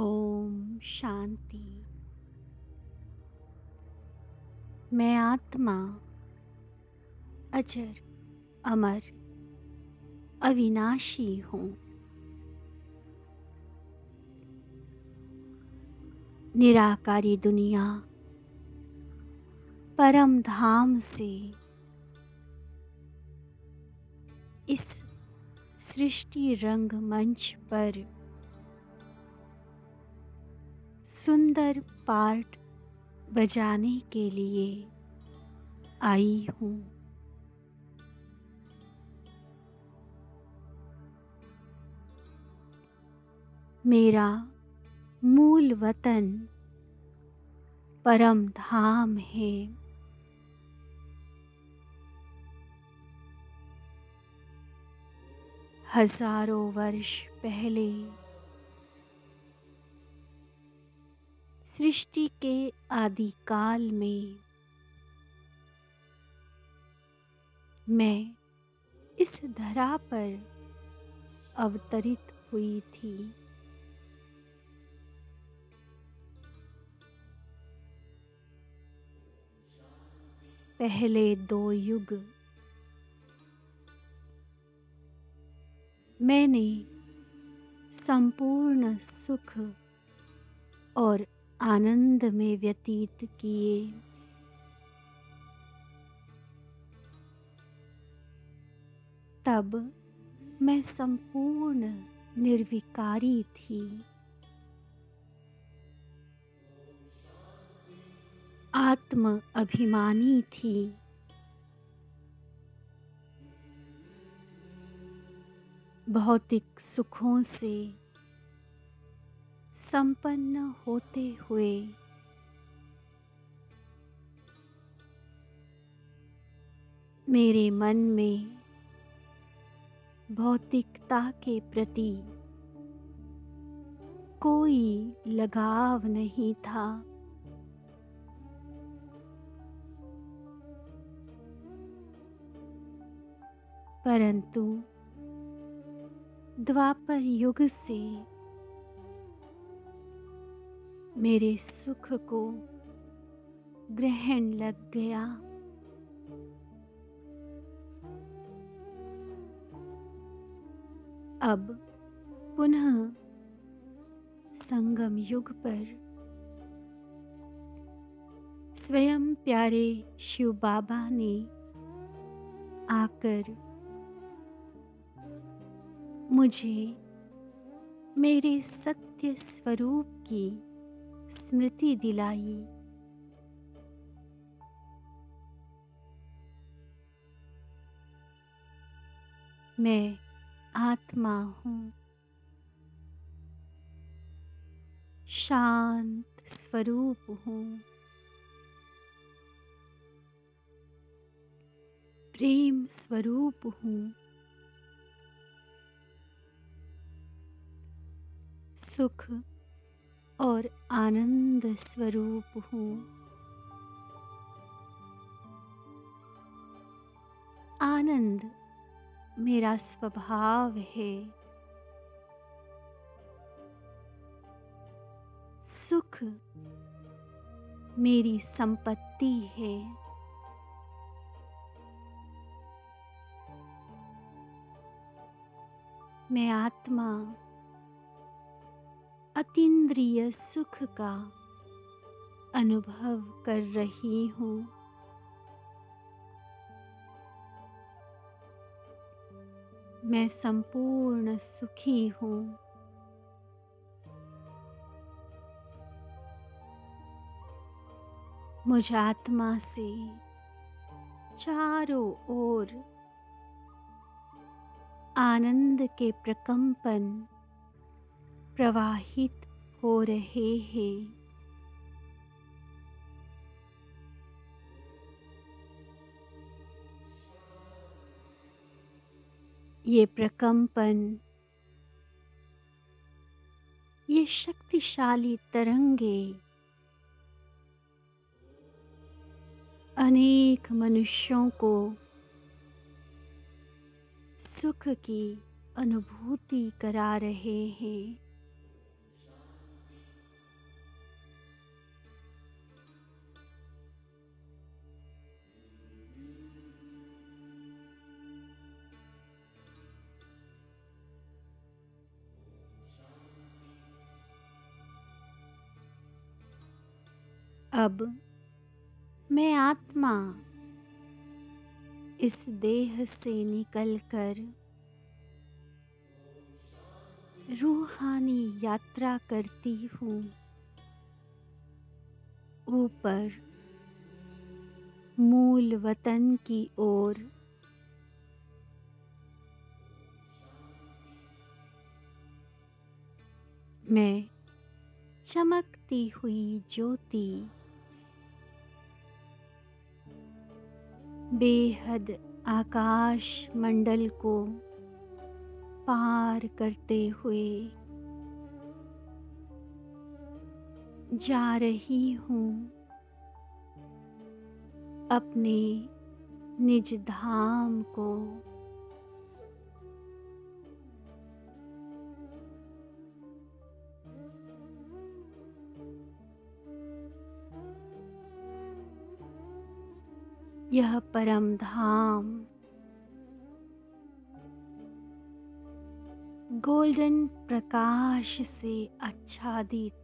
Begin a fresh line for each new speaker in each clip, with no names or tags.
ओम शांति। मैं आत्मा अजर, अमर, अविनाशी हूँ। निराकारी दुनिया परम धाम से इस सृष्टि रंग मंच पर सुंदर पार्ट बजाने के लिए आई हूँ। मेरा मूल वतन परम धाम है। हजारों वर्ष पहले सृष्टि के आदिकाल में मैं इस धरा पर अवतरित हुई थी। पहले 2 युग मैंने संपूर्ण सुख और आनंद में व्यतीत किए। तब मैं संपूर्ण निर्विकारी थी। आत्म अभिमानी थी। भौतिक सुखों से संपन्न होते हुए मेरे मन में भौतिकता के प्रति कोई लगाव नहीं था। परंतु द्वापर युग से मेरे सुख को ग्रहण लग गया। अब पुनः संगम युग पर स्वयं प्यारे शिव बाबा ने आकर मुझे मेरे सत्य स्वरूप की स्मृति दिलाई। मैं आत्मा हूँ, शांत स्वरूप हूँ, प्रेम स्वरूप हूँ, सुख और आनंद स्वरूप हूँ। आनंद मेरा स्वभाव है। सुख मेरी संपत्ति है। मैं आत्मा अतीन्द्रिय सुख का अनुभव कर रही हूँ। मैं संपूर्ण सुखी हूँ। मुझ आत्मा से चारों ओर आनंद के प्रकंपन प्रवाहित हो रहे हैं। ये प्रकंपन, ये शक्तिशाली तरंगे अनेक मनुष्यों को सुख की अनुभूति करा रहे हैं। अब मैं आत्मा इस देह से निकलकर रूहानी यात्रा करती हूँ ऊपर मूल वतन की ओर। मैं चमकती हुई ज्योति बेहद आकाश मंडल को पार करते हुए जा रही हूँ अपने निज धाम को। यह परम धाम गोल्डन प्रकाश से आच्छादित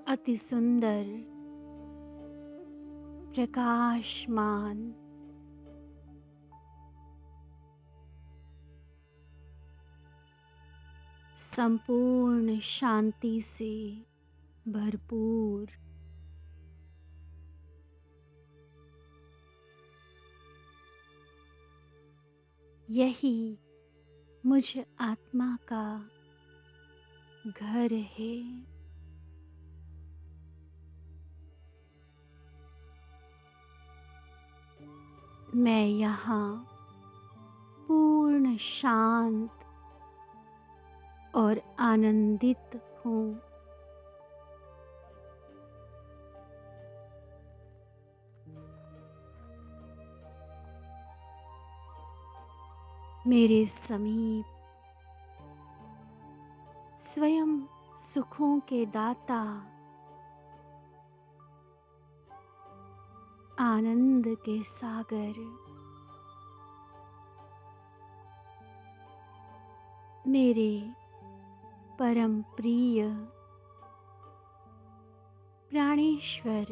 अति सुंदर प्रकाशमान संपूर्ण शांति से भरपूर यही मुझ आत्मा का घर है। मैं यहाँ पूर्ण शांत और आनंदित हूँ। मेरे समीप स्वयं सुखों के दाता आनंद के सागर मेरे परम प्रिय प्राणेश्वर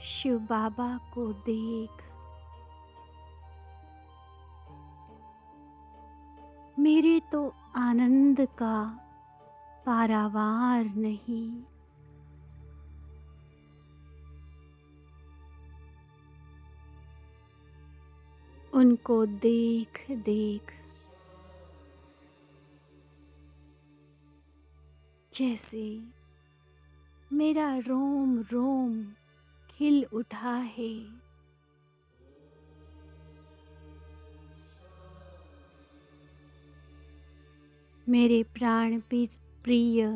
शिव बाबा को देख मेरे तो आनंद का पारावार नहीं। उनको देख देख जैसे मेरा रोम रोम खिल उठा है। मेरे प्राण प्रिय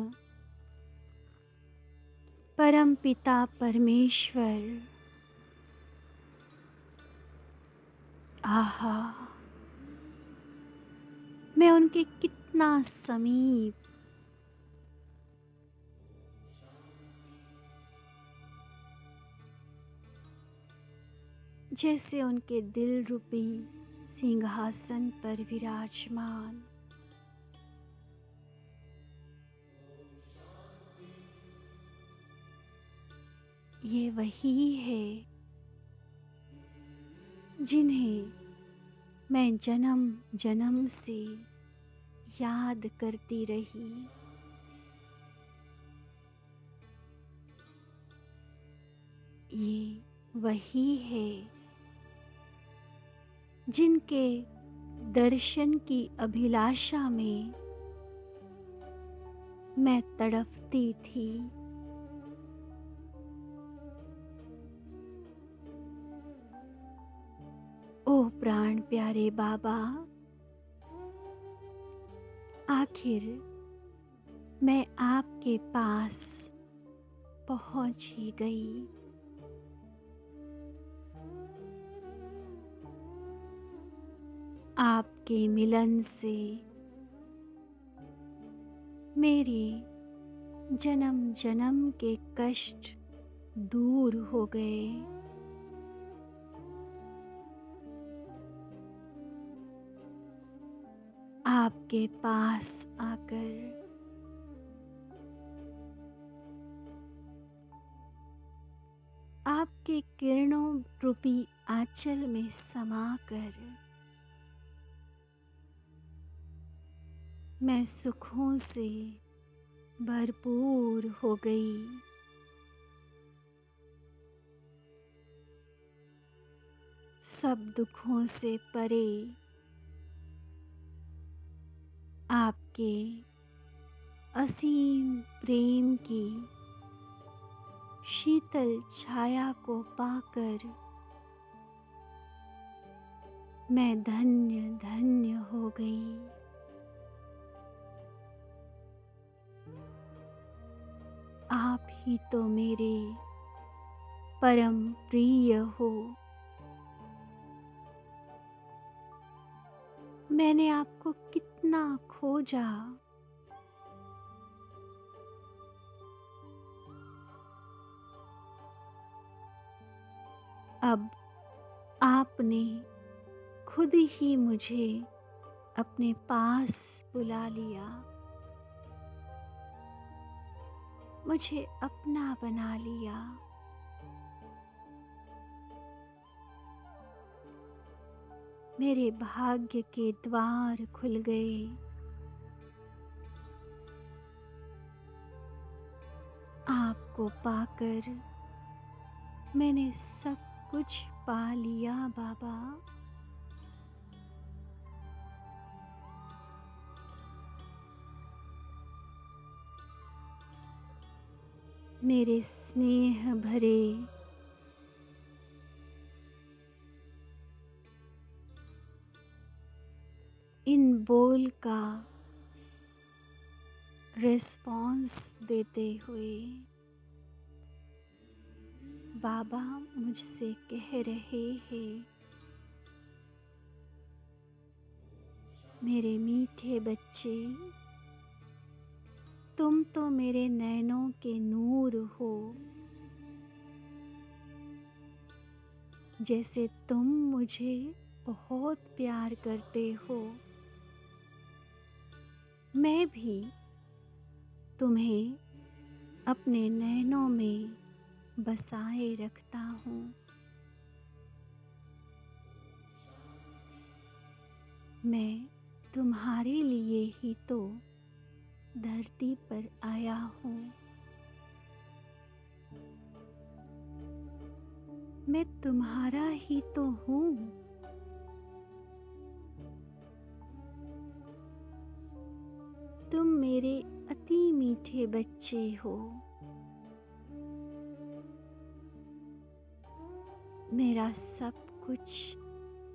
परम पिता परमेश्वर, आहा, मैं उनके कितना समीप जैसे उनके दिल रूपी सिंहासन पर विराजमान। ये वही है जिन्हें मैं जन्म जन्म से याद करती रही। ये वही है जिनके दर्शन की अभिलाषा में मैं तड़पती थी। ओह प्राण प्यारे बाबा, आखिर मैं आपके पास पहुंच ही गई। आपके मिलन से मेरे जन्म जन्म के कष्ट दूर हो गए। आपके पास आकर आपके किरणों रूपी आंचल में समाकर मैं सुखों से भरपूर हो गई। सब दुखों से परे आपके असीम प्रेम की शीतल छाया को पाकर मैं धन्य धन्य हो गई। आप ही तो मेरे परम प्रिय हो। मैंने आपको कितना खोजा, अब आपने खुद ही मुझे अपने पास बुला लिया, मुझे अपना बना लिया। मेरे भाग्य के द्वार खुल गए। आपको पाकर मैंने सब कुछ पा लिया बाबा। मेरे स्नेह भरे इन बोल का रिस्पॉन्स देते हुए बाबा मुझसे कह रहे हैं, मेरे मीठे बच्चे, तुम तो मेरे नैनों के नूर हो। जैसे तुम मुझे बहुत प्यार करते हो, मैं भी तुम्हें अपने नैनों में बसाए रखता हूँ। मैं तुम्हारे लिए ही तो धरती पर आया हूँ। मैं तुम्हारा ही तो हूँ। तुम मेरे अति मीठे बच्चे हो। मेरा सब कुछ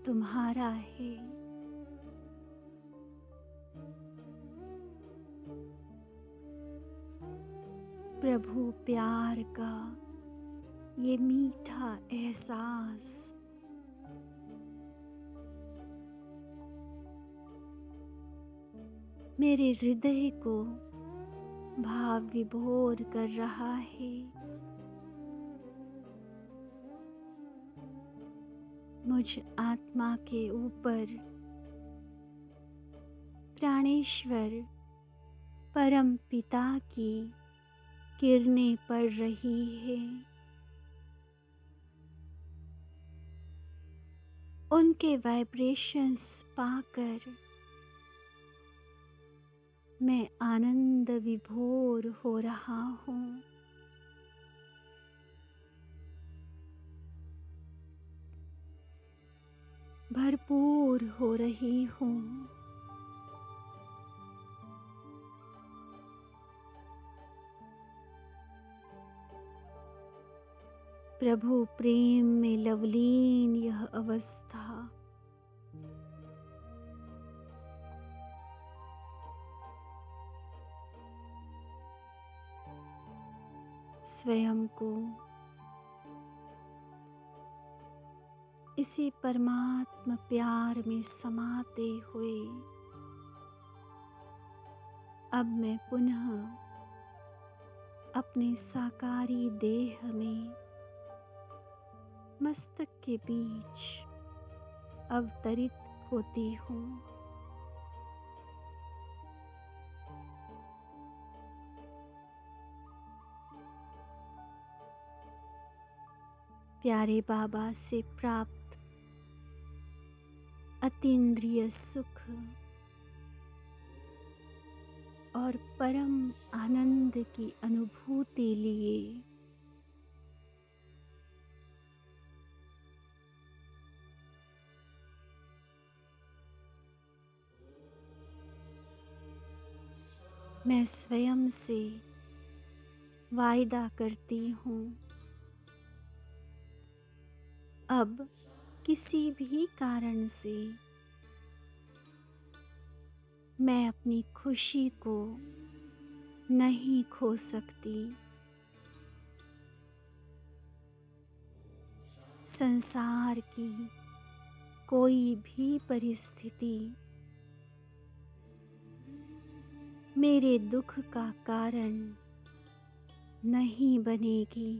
तुम्हारा है। प्रभु प्यार का ये मीठा एहसास मेरे हृदय को भाव विभोर कर रहा है। मुझ आत्मा के ऊपर प्राणेश्वर परम पिता की किरणें पड़ रही है। उनके वाइब्रेशंस पाकर मैं आनंद विभोर हो रहा हूँ। भरपूर हो रही हूँ। प्रभु प्रेम में लवलीन यह अवस्था स्वयं को इसी परमात्म प्यार में समाते हुए अब मैं पुनः अपने साकारी देह में मस्तक के बीच अवतरित होती हूँ। प्यारे बाबा से प्राप्त अतीन्द्रिय सुख और परम आनंद की अनुभूति लिए मैं स्वयं से वायदा करती हूँ, अब किसी भी कारण से मैं अपनी खुशी को नहीं खो सकती। संसार की कोई भी परिस्थिति मेरे दुख का कारण नहीं बनेगी।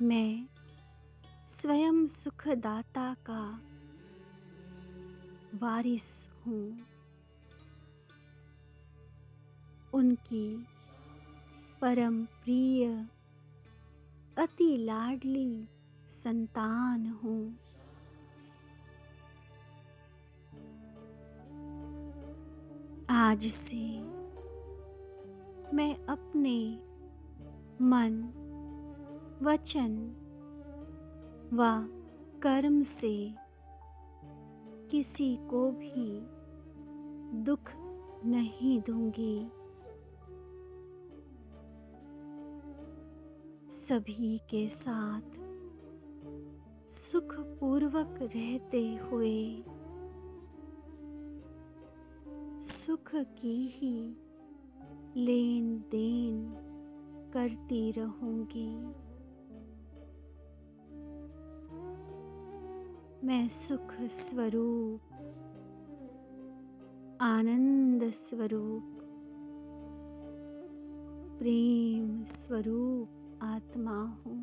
मैं स्वयं सुखदाता का वारिस हूँ, उनकी परम प्रिय अति लाडली संतान हूँ। आज से मैं अपने मन, वचन व कर्म से किसी को भी दुख नहीं दूंगी। सभी के साथ सुखपूर्वक रहते हुए सुख की ही लेन देन करती रहूंगी। मैं सुख स्वरूप, आनंद स्वरूप, प्रेम स्वरूप आत्मा हूँ।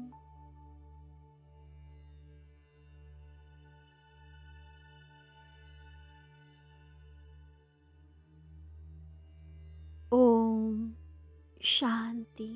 ओम शांति।